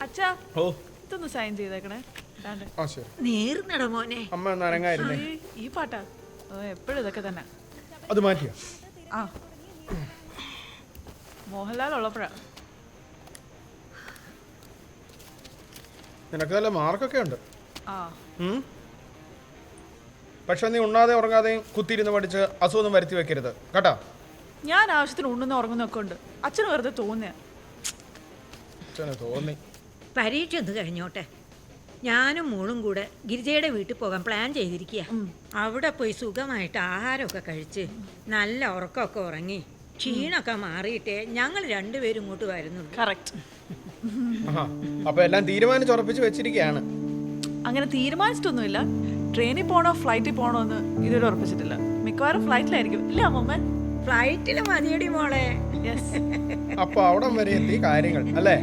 അച്ഛാ ഇതൊന്ന് സൈൻ ചെയ്തേക്കണേ. നേർന്നട മോനെ. അമ്മ നരങ്ങായിരുന്നേ. ഈ പാട്ടാ എപ്പോഴും ഇതൊക്കെ തന്നെ. അത് മാറ്റിയ ആ മോഹൻലാൽ ഉള്ളപ്പോഴാ. നിനക്ക് നല്ല മാർക്കൊക്കെ ഉണ്ട്. ആ പക്ഷെ നീ ഉണ്ണാതെ ഉറങ്ങാതെയും കുത്തിയിരുന്ന് പഠിച്ച് അസുഖമൊന്നും വരുത്തി വെക്കരുത് കേട്ടാ. ഞാൻ ആവശ്യത്തിന് ഉണ്ണുന്ന ഉറങ്ങുന്നൊക്കെ ഉണ്ട്. അച്ഛന് വെറുതെ തോന്നിയ തോന്നി. പരീക്ഷ ഒന്ന് കഴിഞ്ഞോട്ടെ. ഞാനും മോളും കൂടെ ഗിരിജയുടെ വീട്ടിൽ പോകാൻ പ്ലാൻ ചെയ്തിരിക്കുക. അവിടെ പോയി സുഖമായിട്ട് ആഹാരമൊക്കെ കഴിച്ച് നല്ല ഉറക്കമൊക്കെ ഉറങ്ങി ക്ഷീണമൊക്കെ മാറിയിട്ടേ ഞങ്ങൾ രണ്ടുപേരും ഇങ്ങോട്ട് വരുന്നുള്ളൂ. കറക്റ്റ്. അപ്പൊ എല്ലാം തീരുമാനിച്ചുറപ്പിച്ച് വെച്ചിരിക്കുകയാണ്. അങ്ങനെ തീരുമാനിച്ചിട്ടൊന്നുമില്ല. ട്രെയിനിൽ പോണോ ഫ്ലൈറ്റിൽ പോണോ എന്ന് ഇതുവരെ ഉറപ്പിച്ചിട്ടില്ല. മിക്കവാറും ഫ്ലൈറ്റിലായിരിക്കും. ഇല്ല അമ്മമ്മ? ഫ്ലൈറ്റിൽ മതിയടി മോളെ. അപ്പൊ അവിടെ വരെ എത്തി കാര്യങ്ങൾ അല്ലേ?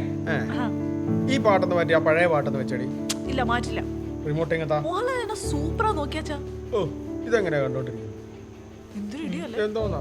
ഈ പാട്ടൊന്ന് മാറ്റി ആ പഴയ പാട്ടൊന്ന് വെച്ചടി. ഇല്ല മാറ്റില്ല. റിമോട്ട് സൂപ്പറാ നോക്കിയാച്ചാ. ഓ ഇതെങ്ങനെയാ കണ്ടോണ്ടിരിക്കുന്നത്? എന്തൊരു ഇടിയല്ലേ. എന്തോന്നാ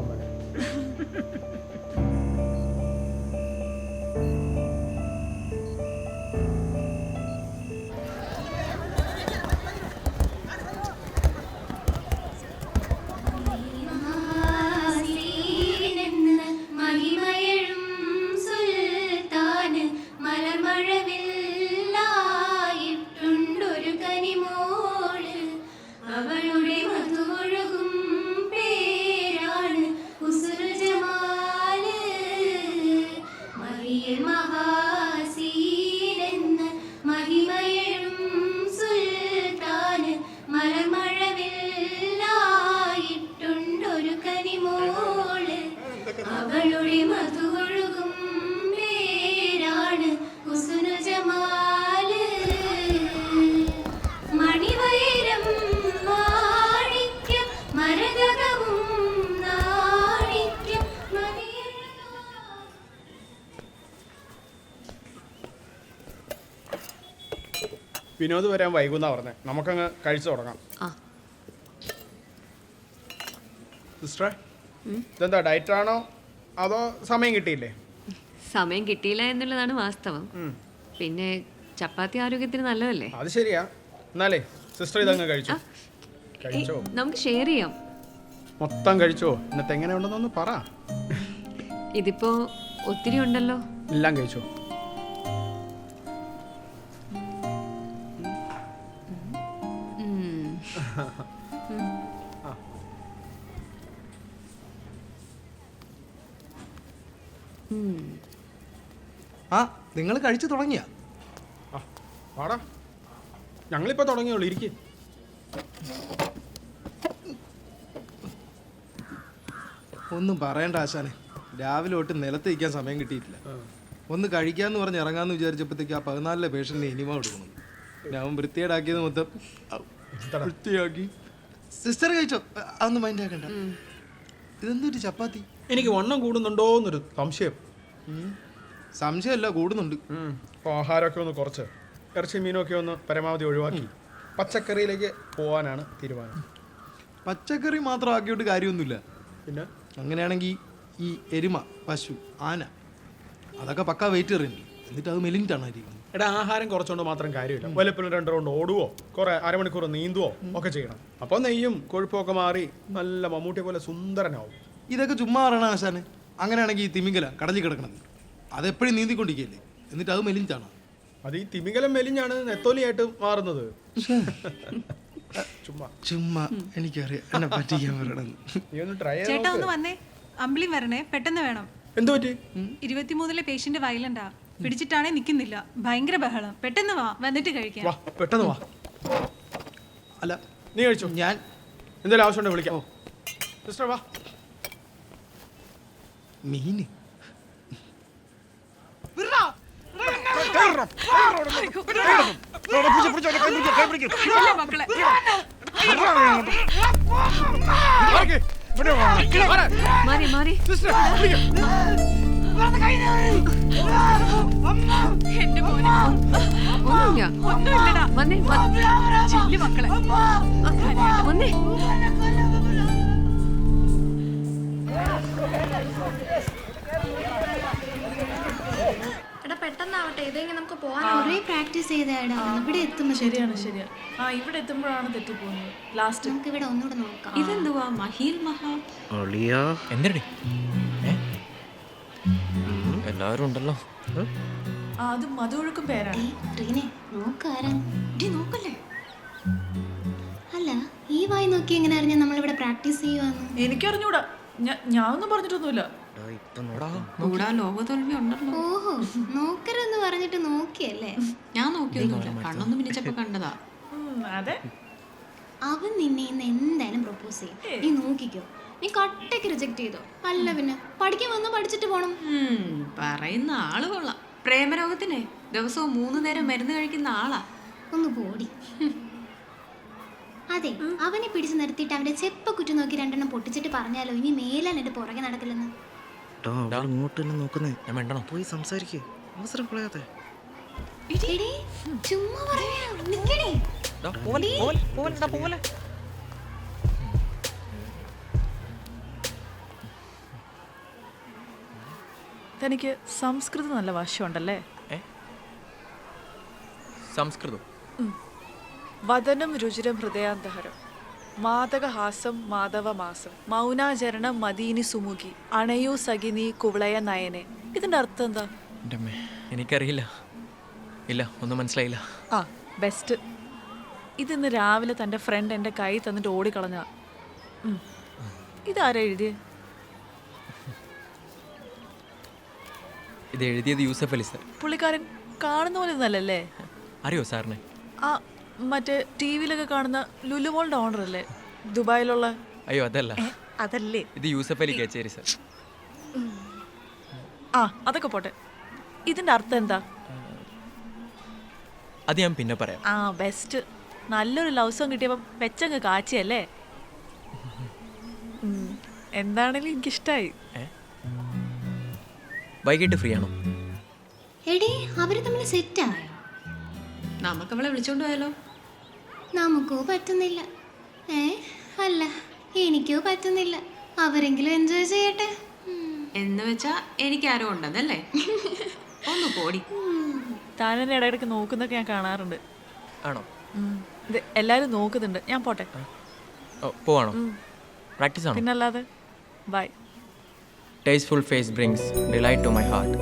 വിനോദ് വരാൻ വൈകുന്നാ പറഞ്ഞേ. നമുക്കങ്ങ് കഴിച്ചു തുടങ്ങാം. സിസ്റ്ററെ ഇതെന്താ ഡയറ്റ് ആണോ അതോ സമയം കിട്ടിയില്ലേ? സമയം കിട്ടിയില്ല എന്നുള്ളതാണ് വാസ്തവം. പിന്നെ ചപ്പാത്തി ആരോഗ്യത്തിന് നല്ലതല്ലേ? അത് ശരിയാ. എന്നാലേ സിസ്റ്റർ ഇതങ്ങ് കഴിച്ചോ. കഴിച്ചോ, നമുക്ക് ഷെയർ ചെയ്യാം. മൊത്തം കഴിച്ചോ. എന്നിട്ട് എങ്ങനെ ഉണ്ടെന്നൊന്ന് പറ. ഇതിപ്പോ ഒത്തിരി ഉണ്ടല്ലോ. എല്ലാം കഴിച്ചോ. ആ നിങ്ങൾ കഴിച്ചു തുടങ്ങിയ? വാടാ, ഞങ്ങളിപ്പോ തുടങ്ങിയുള്ളൂ. ഇരിക്കും. ഒന്നും പറയണ്ട ആശാനെ, രാവിലെ തൊട്ട് നിലത്ത് ഇരിക്കാൻ സമയം കിട്ടിയിട്ടില്ല. ഒന്ന് കഴിക്കാന്ന് പറഞ്ഞ് ഇറങ്ങാന്ന് വിചാരിച്ചപ്പോഴത്തേക്ക് ആ 14 പേഷ്യന്റിന് ഇനിമ കൊടുക്കണം. ഞാൻ വൃത്തിയേടാക്കിയത് മൊത്തം വൃത്തിയാക്കി. സിസ്റ്റർ കഴിച്ചോ? അതൊന്നും മൈൻഡ് ആക്കണ്ട. ഇതെന്തൊരു ചപ്പാത്തി? എനിക്ക് വണ്ണം കൂടുന്നുണ്ടോ എന്നൊരു സംശയം. സംശയമല്ല, കൂടുന്നുണ്ട്. അപ്പോൾ ആഹാരമൊക്കെ ഒന്ന് കുറച്ച് ഇറച്ചി മീനൊക്കെ ഒന്ന് പരമാവധി ഒഴിവാക്കി പച്ചക്കറിയിലേക്ക് പോകാനാണ് തീരുമാനം. പച്ചക്കറി മാത്രം ആക്കിയിട്ട് കാര്യമൊന്നുമില്ല. പിന്നെ അങ്ങനെയാണെങ്കിൽ ഈ എരുമ, പശു, ആന അതൊക്കെ പക്കാ വെയിറ്റ് എറിയുന്നു. എന്നിട്ട് അത് മെലിഞ്ഞിട്ടാണ് ഇരിക്കുന്നത്. എടാ, ആഹാരം കുറച്ചുകൊണ്ട് മാത്രം കാര്യമില്ല. വല്ലപ്പോഴും 2 റൗണ്ട് ഓടുവോ, കുറെ അരമണിക്കൂർ നീന്തുവോ ഒക്കെ ചെയ്യണം. അപ്പോൾ നെയ്യും കൊഴുപ്പൊക്കെ മാറി നല്ല മമ്മൂട്ടി പോലെ സുന്ദരനാവും. ഇതൊക്കെ ചുമ്മാ പറയണ ആശാന്. അങ്ങനെയാണെങ്കിൽ ഈ തിമിംഗല കടലിൽ കിടക്കണത് അതെപ്പോഴും നീന്തിക്കൊണ്ടിരിക്കുകയല്ലേ, എന്നിട്ട് അത് മെലിഞ്ഞിട്ടാണ്. അത് ഈ തിമിംഗലം മെലിഞ്ഞാണ് നെത്തോലിയായിട്ട് മാറുന്നത്. ചുമ്മാ ചുമ്മാ എനിക്കറിയാം എന്നെ പറ്റിക്കാൻ പറയണം. നീ ഒന്ന് ട്രൈ ചേട്ടാ ഒന്ന് വന്നേ. അമ്പിളി വരണേ, പെട്ടെന്ന് വേണം. എന്ത് പറ്റി? 23-ലെ പേഷ്യന്റ് വയലന്റാ. പിടിച്ചിട്ടാണേ നിൽക്കുന്നില്ല. ഭയങ്കര ബഹളം. പെട്ടെന്ന് വാ, വന്നിട്ട് കഴിക്കാം. വാ, പെട്ടെന്ന് വാ. അല്ല, നീ കഴിച്ചു. ഞാൻ എന്തെങ്കിലും ആവശ്യമുണ്ടോ വിളിക്കാം. സിസ്റ്റർ വാ. മീന് മക്കളെ മാറി മാറി. എന്റെ മോനെ ഒന്നുമില്ല. ഒന്നുമില്ലടാ. വന്നേ ചെല്ലി മക്കളെ വന്നേ. എടാ പെട്ടെന്നാവട്ടെ, ഇതെങ്ങനെ നമുക്ക് പോകാൻ കുറേ പ്രാക്ടീസ് ചെയ്തേടാ. ഇവിടെ എത്തുമ്പോൾ ശരിയാണ് ശരിയാണ്. ആ ഇവിടെ എത്തുമ്പോഴാണ് തെറ്റിപ്പോകുന്നത്. ലാസ്റ്റ് നമുക്ക് ഇവിടെ ഒന്നുകൂടെ നോക്കാം. ഇതെന്തുവാ മഹീൽ മഹാ? എന്തടി എല്ലാവരും ഉണ്ടല്ലോ. ആ അത് മധുവൊഴുക്കും പേരാണ്. റീനെ നോക്കാരാ? നോക്കല്ലേ? അല്ല, ഈ വായി നോക്കി എങ്ങനെ അറിഞ്ഞാൽ നമ്മളിവിടെ പ്രാക്ടീസ് ചെയ്യുവാന്ന്? എനിക്കറിഞ്ഞൂടാ. ഞാനൊന്നും പറഞ്ഞിട്ടൊന്നുമില്ല. കൂടാ ലോകതോൽവി ഉണ്ടല്ലോ. ഓഹോ, നോക്കരുതെന്ന് പറഞ്ഞിട്ട് നോക്കിയല്ലേ? ഞാൻ നോക്കിയൊന്നുമില്ല, കണ്ണൊന്നും മിനിച്ചപ്പോ കണ്ടതാ. അതെ. അവൻ നിന്നെ ഇന്ന് എന്തായാലും പ്രപ്പോസ് ചെയ്യും. നീ നോക്കിക്കോ. നീ കട്ടയ്ക്ക് റിജക്ട് ചെയ്തോ. അല്ല പിന്നെ പഠിക്കാൻ വന്നോ, പഠിച്ചിട്ട് പോണം. പറയുന്ന ആള് കൊള്ളാം. പ്രേമരോഗത്തിനെ ദിവസവും 3 നേരം മരുന്ന് കഴിക്കുന്ന ആളാ. ഒന്ന് പോടി. അതെ, അവനെ പിടിച്ചു നിർത്തിയിട്ട് അവന്റെ ചെപ്പ കുറ്റി നോക്കി 2 പൊട്ടിച്ചിട്ട് പറഞ്ഞാലോ ഇനി മേലാൻ എന്റെ പുറകെ നടക്കില്ലെന്ന്. ഇങ്ങോട്ട് തന്നെ നോക്കുന്നേ. ഞാൻ വേണ്ടണോ? പോയി സംസാരിക്കേ, അവസരം കളയാതെ. എടീ, ചുമ്മാ പറയാ. നിക്കടി. തനിക്ക് സംസ്കൃതം നല്ല വശമുണ്ടല്ലേ? സംസ്കൃതം വദനം രുചിരം ഹൃദയാന്തഹരം മാതകഹാസം മാധവമാസം മൗനാചരണം മദീനി സുമുഖി അണയൂ സഖിനി കുവളയ നയനെ. ഇതിന്റെ അർത്ഥം എന്താ? എൻ്റെ അമ്മേ, എനിക്കറിയില്ല. ഇല്ല, ഒന്നും മനസ്സിലായില്ല. ആ ബെസ്റ്റ്. ഇതിന്ന് രാവിലെ തൻ്റെ ഫ്രണ്ട് എൻ്റെ കൈ തന്നിട്ട് ഓടിക്കളഞ്ഞ. ഇതാരാ എഴുതിയേ? ഇത് എഴുതിയത് യൂസഫ് അലി സാർ. പുള്ളിക്കാരൻ കാണുന്ന പോലെ ഒന്നല്ലേ? അറിയോ സാറിനെ? ആ മറ്റേ ടി വിയിലൊക്കെ കാണുന്ന ലുലുമോളുടെ ഓണർ അല്ലേ, ദുബായിലുള്ള? അയ്യോ അതല്ല, അതല്ലേ? ഇത് യൂസഫ് അലി കേച്ചേരി സാർ. ആ അതൊക്കെ പോട്ടെ. ഇതിന്റെ അർത്ഥം എന്താ? അത് ഞാൻ പിന്നെ പറയാം. ആ ബെസ്റ്റ്. നല്ലൊരു ലവ് സോങ് കിട്ടിയപ്പം വെച്ചങ്ങ് കാച്ചിയല്ലേ? എന്താണെങ്കിലും എനിക്കിഷ്ടായി. വൈകിട്ട് ഫ്രീ ആണോ? എടീ, അവര് തമ്മിൽ സെറ്റായോ? നമുക്ക് അവളെ വിളിച്ചോണ്ട് പോയാലോ? നമുക്കോ പറ്റുന്നില്ല. അല്ല, എനിക്കോ പറ്റുന്നില്ല. അവരെങ്കിലും എൻജോയ് ചെയ്യട്ടെ. എന്ന് വെച്ചാ എനിക്ക് ആരോ ഉണ്ടെന്നല്ലേ? ഒന്ന് പോടി. താനെന്നെ ഇടയ്ക്കിടയ്ക്ക് നോക്കുന്നൊക്കെ ഞാൻ കാണാറുണ്ട്. ആണോ? ഇത് എല്ലാരും നോക്കുന്നുണ്ട്. ഞാൻ പോട്ടെ. ഓ പോവാണോ? പ്രാക്ടീസ് ആണോ? പിന്നല്ലാതെ. By. Tasteful face brings delight to my heart.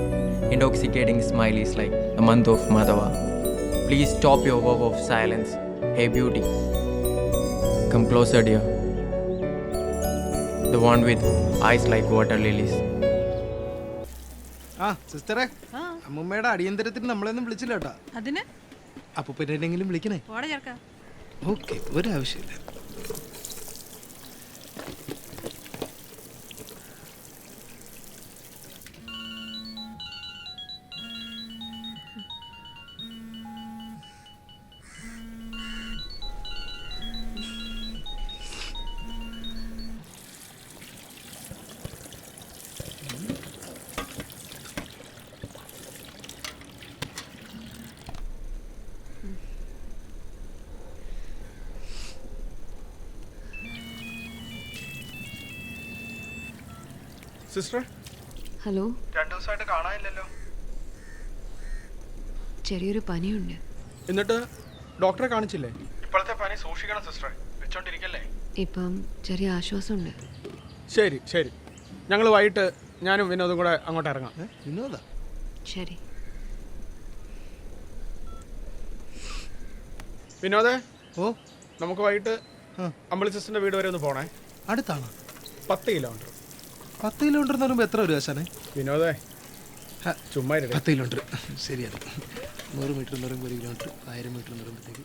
Intoxicating smile is like the month of Madhava. Please stop your work of silence. Hey beauty, come closer dear. The one with eyes like water lilies. ആ സിസ്റ്ററെ, അമ്മൂമ്മയുടെ അടിയന്തരത്തിന് നമ്മളെയൊന്നും വിളിച്ചില്ല കേട്ടാ. അതിന് അപ്പൊ പിന്നെ എന്തെങ്കിലും വിളിക്കണേ. പോടെ ചേർക്കാം. ഓക്കെ, ഒരാവശ്യമില്ല. Sister, hello. 2 ദിവസമായിട്ട് കാണാനില്ലല്ലോ. ചെറിയൊരു പനിയുണ്ട്. എന്നിട്ട് ഡോക്ടറെ കാണിച്ചില്ലേ? ഇപ്പോഴത്തെ പനി സൂക്ഷിക്കണം സിസ്റ്ററെ, വെച്ചോണ്ടിരിക്കല്ലേ. ഇപ്പം ചെറിയ ആശ്വാസമുണ്ട്. ശരി ശരി, ഞങ്ങൾ വൈകിട്ട് ഞാനും വിനോദും കൂടെ അങ്ങോട്ട് ഇറങ്ങാം. വിനോദ? ശരി. വിനോദേ, ഓ നമുക്ക് വൈകിട്ട് അമ്പളി സിസ്റ്ററിന്റെ വീട് വരെ ഒന്ന് പോണേ. അടുത്താണോ? 10 കിലോമീറ്റർ. 10 കിലോമീറ്റർ എന്ന് പറയുമ്പോൾ എത്ര വരും ആശാനെ? വിനോദേ ചുമ്മാ 10 കിലോമീറ്റർ ശരിയാണ്. 100 മീറ്റർ എന്ന് പറയുമ്പോൾ 1 കിലോമീറ്റർ, 1000 മീറ്റർ എന്ന് പറയുമ്പോഴത്തേക്ക്